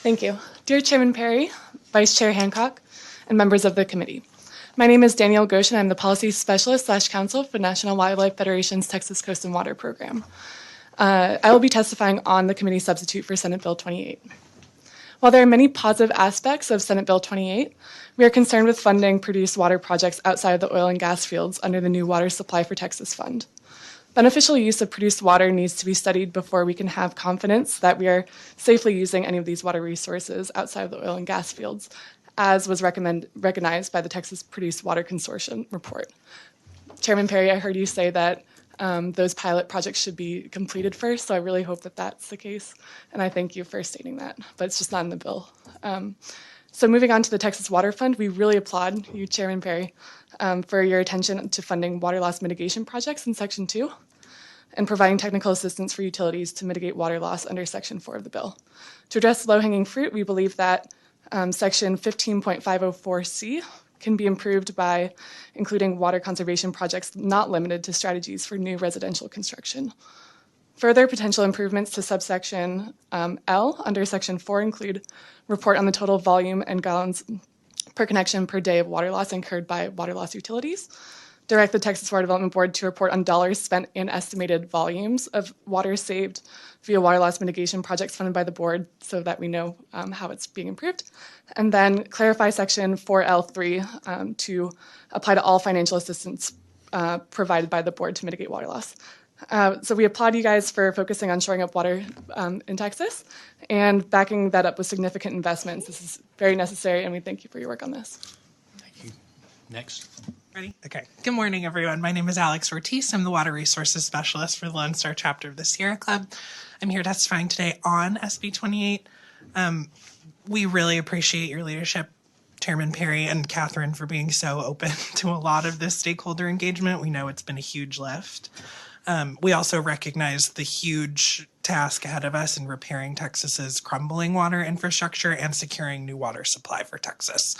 Thank you. Dear Chairman Perry, Vice Chair Hancock, and members of the committee. My name is Danielle Goshen. I'm the Policy Specialist / Counsel for National Wildlife Federation's Texas Coast and Water Program. I will be testifying on the committee substitute for Senate Bill 28. While there are many positive aspects of Senate Bill 28, we are concerned with funding produced water projects outside of the oil and gas fields under the new Water Supply for Texas Fund. Beneficial use of produced water needs to be studied before we can have confidence that we are safely using any of these water resources outside of the oil and gas fields, as was recognized by the Texas Produced Water Consortium report. Chairman Perry, I heard you say that those pilot projects should be completed first, so I really hope that that's the case, and I thank you for stating that, but it's just not in the bill. So moving on to the Texas Water Fund, we really applaud you, Chairman Perry, for your attention to funding water loss mitigation projects in Section 2 and providing technical assistance for utilities to mitigate water loss under Section 4 of the bill. To address low-hanging fruit, we believe that Section 15.504C can be improved by including water conservation projects not limited to strategies for new residential construction. Further potential improvements to subsection L under Section 4 include report on the total volume and gallons per connection per day of water loss incurred by water loss utilities, direct the Texas Water Development Board to report on dollars spent in estimated volumes of water saved via water loss mitigation projects funded by the board so that we know how it's being improved, and then clarify Section 4L3 to apply to all financial assistance provided by the board to mitigate water loss. So we applaud you guys for focusing on shoring up water in Texas and backing that up with significant investments. This is very necessary, and we thank you for your work on this. Thank you. Next. Ready? Okay. Good morning, everyone. My name is Alex Ortiz. I'm the Water Resources Specialist for the Lone Star chapter of the Sierra Club. I'm here testifying today on SB28. We really appreciate your leadership, Chairman Perry and Catherine, for being so open to a lot of this stakeholder engagement. We know it's been a huge lift. We also recognize the huge task ahead of us in repairing Texas's crumbling water infrastructure and securing new water supply for Texas.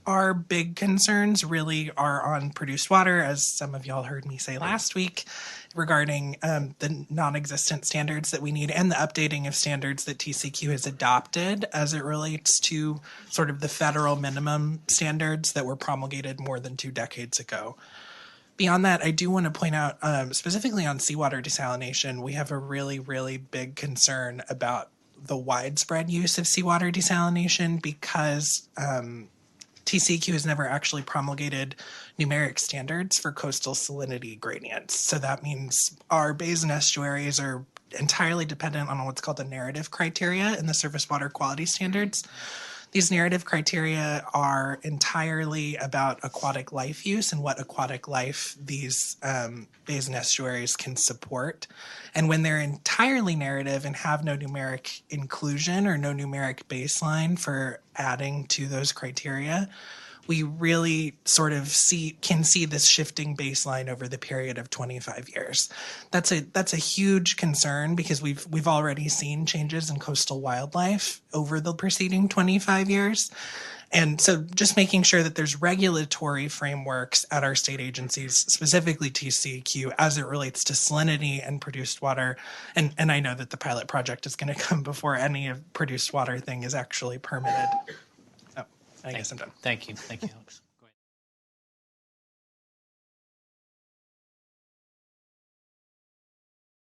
Our big concerns really are on produced water, as some of y'all heard me say last week, regarding the non-existent standards that we need and the updating of standards that TCEQ has adopted as it relates to sort of the federal minimum standards that were promulgated more than 2 decades ago. Beyond that, I do want to point out, specifically on seawater desalination, we have a really, really big concern about the widespread use of seawater desalination because TCEQ has never actually promulgated numeric standards for coastal salinity gradients. So that means our bays and estuaries are entirely dependent on what's called the narrative criteria in the surface water quality standards. These narrative criteria are entirely about aquatic life use and what aquatic life these bays and estuaries can support. And when they're entirely narrative and have no numeric inclusion or no numeric baseline for adding to those criteria, we really sort of can see this shifting baseline over the period of 25 years. That's a huge concern because we've already seen changes in coastal wildlife over the preceding 25 years. And so just making sure that there's regulatory frameworks at our state agencies, specifically TCEQ, as it relates to salinity and produced water. And I know that the pilot project is going to come before any of produced water thing is actually permitted. I guess I'm done. Thank you. Thank you, Alex.